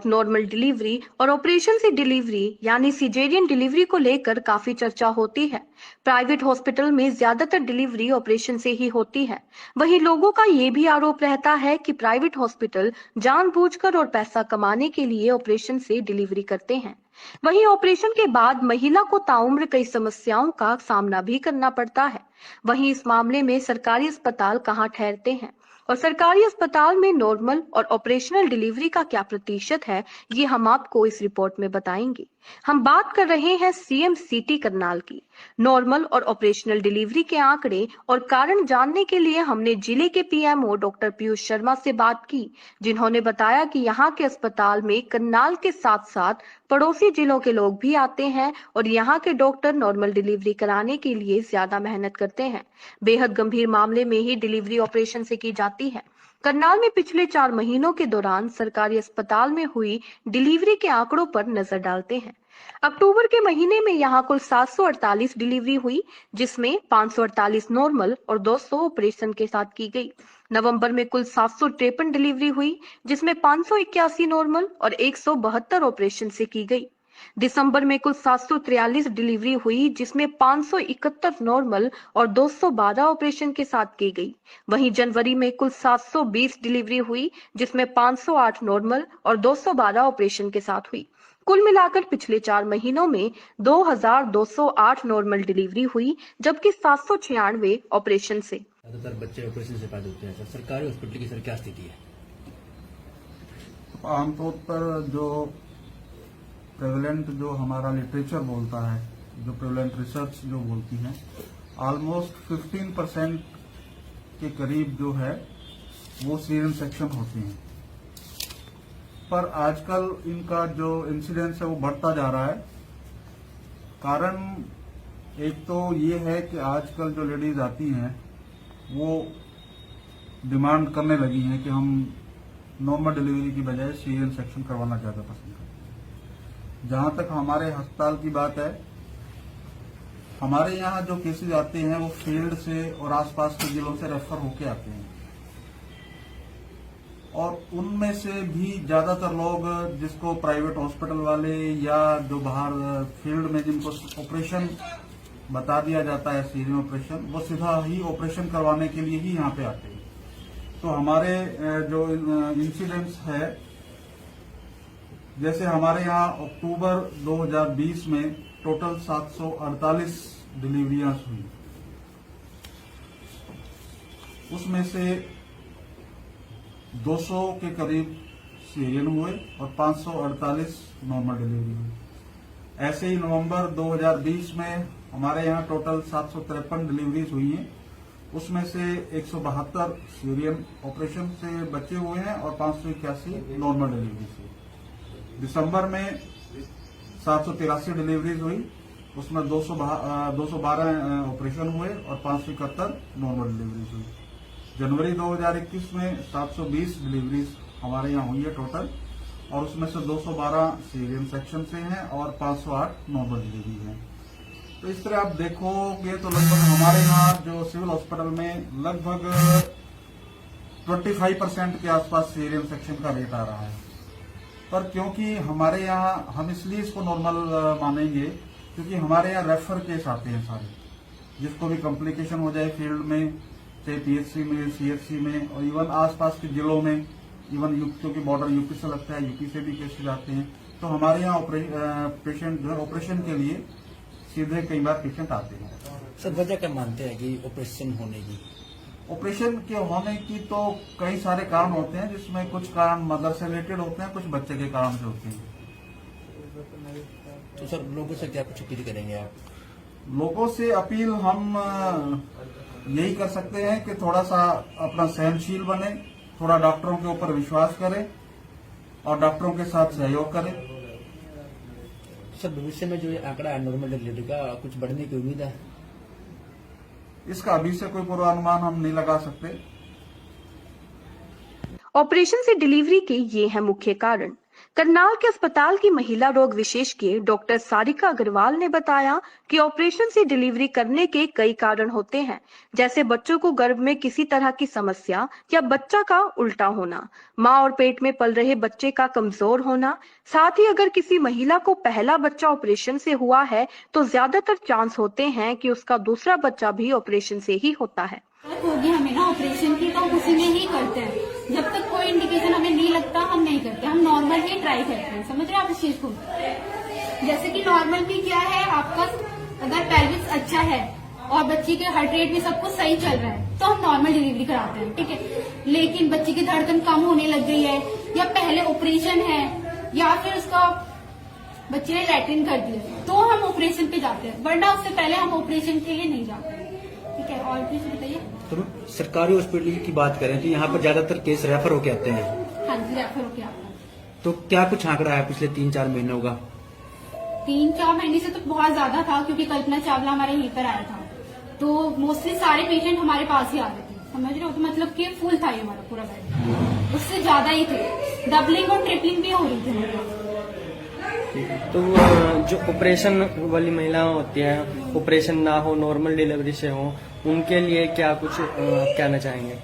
Normal delivery और operation से delivery यानी सिजेरियन डिलीवरी को लेकर काफी चर्चा होती है। प्राइवेट हॉस्पिटल में ज्यादातर डिलीवरी ऑपरेशन से ही होती है। वहीं लोगों का ये भी आरोप रहता है कि प्राइवेट हॉस्पिटल जानबूझकर और पैसा कमाने के लिए ऑपरेशन से डिलीवरी करते हैं। वहीं ऑपरेशन के बाद महिला को ताउम्र कई समस्याओं का सामना भी करना पड़ता है। वहीं इस मामले में सरकारी अस्पताल कहाँ ठहरते हैं और सरकारी अस्पताल में नॉर्मल और ऑपरेशनल डिलीवरी का क्या प्रतिशत है, ये हम आपको इस रिपोर्ट में बताएंगे। हम बात कर रहे हैं सीएम सिटी करनाल की। नॉर्मल और ऑपरेशनल डिलीवरी के आंकड़े और कारण जानने के लिए हमने जिले के पीएमओ डॉक्टर पीयूष शर्मा से बात की, जिन्होंने बताया कि यहाँ के अस्पताल में करनाल के साथ साथ पड़ोसी जिलों के लोग भी आते हैं और यहाँ के डॉक्टर नॉर्मल डिलीवरी कराने के लिए ज्यादा मेहनत करते हैं। बेहद गंभीर मामले में ही डिलीवरी ऑपरेशन से की जाती है। करनाल में पिछले 4 महीनों के दौरान सरकारी अस्पताल में हुई डिलीवरी के आंकड़ों पर नजर डालते हैं। अक्टूबर के महीने में यहाँ कुल 748 डिलीवरी हुई, जिसमें 548 नॉर्मल और 200 ऑपरेशन के साथ की गई। नवंबर में कुल 753 डिलीवरी हुई, जिसमें 581 नॉर्मल और 172 ऑपरेशन से की गई। दिसंबर में कुल 743 डिलीवरी हुई, जिसमें 571 नॉर्मल और 212 ऑपरेशन के साथ की गई। वहीं जनवरी में कुल 720 डिलीवरी हुई, जिसमें 508 नॉर्मल और 212 ऑपरेशन के साथ हुई। कुल मिलाकर पिछले 4 महीनों में 2208 नॉर्मल डिलीवरी हुई, जबकि 796 ऑपरेशन से। ज्यादातर बच्चे ऑपरेशन से पैदा होते हैं सर। सरकारी हॉस्पिटल की सर क्या स्थिति है? आमतौर पर जो प्रेवलेंट जो हमारा लिटरेचर बोलता है, जो प्रेवलेंट रिसर्च जो बोलती है, ऑलमोस्ट 15% के करीब जो है वो सीरियन सेक्शन होती हैं। पर आजकल इनका जो इंसिडेंस है वो बढ़ता जा रहा है। कारण एक तो ये है कि आजकल जो लेडीज आती हैं वो डिमांड करने लगी हैं कि हम नॉर्मल डिलीवरी की बजाय सीरियन सेक्शन करवाना ज्यादा पसंद करते हैं। जहां तक हमारे अस्पताल की बात है, हमारे यहाँ जो केसेज आते हैं वो फील्ड से और आसपास के जिलों से रेफर होके आते हैं, और उनमें से भी ज्यादातर लोग जिसको प्राइवेट हॉस्पिटल वाले या जो बाहर फील्ड में जिनको ऑपरेशन बता दिया जाता है सीरियन ऑपरेशन, वो सीधा ही ऑपरेशन करवाने के लिए ही यहाँ पे आते हैं। तो हमारे जो इंसिडेंट्स है, जैसे हमारे यहाँ अक्टूबर 2020 में टोटल 748 डिलीवरियां हुई, उसमें से 200 के करीब सीरियन हुए और 548 नॉर्मल डिलीवरी हुई। ऐसे ही नवंबर 2020 में हमारे यहाँ टोटल 753 डिलीवरीज हुई हैं, उसमें से 172 सीरियन ऑपरेशन से बचे हुए हैं और 581 नॉर्मल डिलीवरी से। दिसंबर में 783 डिलीवरीज हुई, उसमें 212 ऑपरेशन हुए और 571 नॉर्मल डिलीवरीज हुई। जनवरी 2021 में 720 डिलीवरीज हमारे यहाँ हुई है टोटल, और उसमें से 212 सीरियन सेक्शन से हैं और 508 नॉर्मल डिलीवरी है। तो इस तरह आप देखोगे तो लगभग हमारे यहाँ जो सिविल हॉस्पिटल में लगभग 25% के आसपास सीरियन सेक्शन का रेट आ रहा है। पर क्योंकि हमारे यहाँ हम इसलिए इसको नॉर्मल मानेंगे क्योंकि हमारे यहाँ रेफर केस आते हैं सारे, जिसको भी कॉम्प्लिकेशन हो जाए फील्ड में, चाहे पीएचसी में, सीएचसी में, और इवन आसपास के जिलों में, इवन क्योंकि बॉर्डर यूपी से लगता है, यूपी से भी केसेज आते हैं। तो हमारे यहाँ पेशेंट जो है ऑपरेशन के लिए सीधे कई बार पेशेंट आते हैं। सर वजह क्या मानते हैं कि ऑपरेशन होने की? ऑपरेशन के होने की तो कई सारे कारण होते हैं, जिसमें कुछ कारण मदर से रिलेटेड होते हैं, कुछ बच्चे के कारण से होते हैं। तो सर लोगों से क्या कुछ अपील करेंगे आप? लोगों से अपील हम यही कर सकते हैं कि थोड़ा सा अपना सहनशील बने, थोड़ा डॉक्टरों के ऊपर विश्वास करें और डॉक्टरों के साथ सहयोग करें। सर भविष्य में जो ये आंकड़ा है नॉर्मल डिलीवरी का, कुछ बढ़ने की उम्मीद है? इसका अभी से कोई पूर्वानुमान हम नहीं लगा सकते। ऑपरेशन से डिलीवरी के ये है मुख्य कारण। करनाल के अस्पताल की महिला रोग विशेषज्ञ डॉक्टर सारिका अग्रवाल ने बताया कि ऑपरेशन से डिलीवरी करने के कई कारण होते हैं, जैसे बच्चों को गर्भ में किसी तरह की समस्या या बच्चा का उल्टा होना, माँ और पेट में पल रहे बच्चे का कमजोर होना। साथ ही अगर किसी महिला को पहला बच्चा ऑपरेशन से हुआ है तो ज्यादातर चांस होते हैं कि उसका दूसरा बच्चा भी ऑपरेशन से ही होता है। होगी हमें ना ऑपरेशन की, तो हम उसी में ही करते हैं। जब तक कोई इंडिकेशन हमें नहीं लगता हम नहीं करते, हम नॉर्मल ही ट्राई करते हैं। समझ रहे हैं आप इस चीज को? जैसे कि नॉर्मल भी क्या है, आपका अगर पेल्विस अच्छा है और बच्ची के हार्ट रेट भी सब कुछ सही चल रहा है तो हम नॉर्मल डिलीवरी कराते हैं, ठीक है। लेकिन बच्ची की धड़कन कम होने लग गई है या पहले ऑपरेशन है या फिर उसका बच्चे ने लैट्रिन कर दिया तो हम ऑपरेशन पे जाते हैं, वरना उससे पहले हम ऑपरेशन के लिए नहीं जाते, ठीक है। और कुछ बताइए। तो सरकारी हॉस्पिटल की बात करें तो यहाँ पर ज्यादातर केस रेफर होके आते हैं। हाँ जी, रेफर होके आता है। तो क्या कुछ आंकड़ा है पिछले 3-4 महीनों का? 3-4 महीने से तो बहुत ज्यादा था, क्योंकि कल्पना चावला हमारे यहीं पर आया था तो मोस्टली सारे पेशेंट हमारे पास ही आ रहे थे। समझ रहे हो? तो मतलब कि फुल था ये हमारा पूरा बेड, उससे ज्यादा ही थे, डबलिंग और ट्रिपलिंग भी हो रही थी हमारे पास। तो जो ऑपरेशन वाली महिलाएं होती हैं, ऑपरेशन ना हो नॉर्मल डिलीवरी से हो, उनके लिए क्या कुछ कहना चाहेंगे?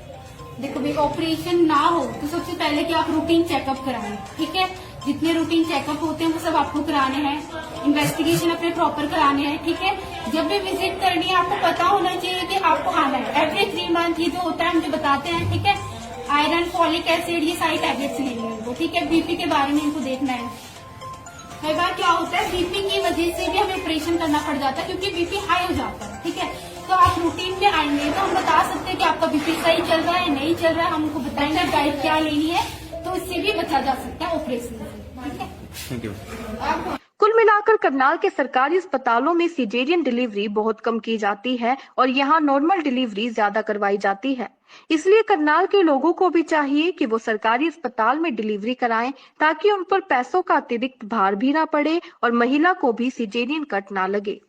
देखो भाई, ऑपरेशन ना हो तो सबसे पहले कि आप रूटीन चेकअप कराएं, ठीक है। जितने रूटीन चेकअप होते हैं वो सब आपको कराने हैं, इन्वेस्टिगेशन अपने प्रॉपर कराने हैं, ठीक है। जब भी विजिट करनी है आपको पता होना चाहिए कि आपको आना है। एवरी 3 मंथ ये जो होता है हम जो बताते हैं, ठीक है। आयरन, फॉलिक एसिड, ये सारी टैबलेट्स लेनी है इनको, ठीक है। बीपी के बारे में इनको देखना है। कई बार क्या होता है, बीपी की वजह से भी हमें ऑपरेशन करना पड़ जाता है क्योंकि बीपी हाई हो जाता है, ठीक है। तो आप रूटीन में आएंगे तो हम बता सकते हैं कि आपका बीपी सही चल रहा है नहीं चल रहा है, हम उनको बताएंगे डाइट क्या लेनी है, तो इससे भी बचा जा सकता है ऑपरेशन से, ठीक है। Thank you. कुल मिलाकर करनाल के सरकारी अस्पतालों में सिजेरियन डिलीवरी बहुत कम की जाती है और यहाँ नॉर्मल डिलीवरी ज्यादा करवाई जाती है। इसलिए करनाल के लोगों को भी चाहिए कि वो सरकारी अस्पताल में डिलीवरी कराएं ताकि उन पर पैसों का अतिरिक्त भार भी ना पड़े और महिला को भी सिजेरियन कट ना लगे।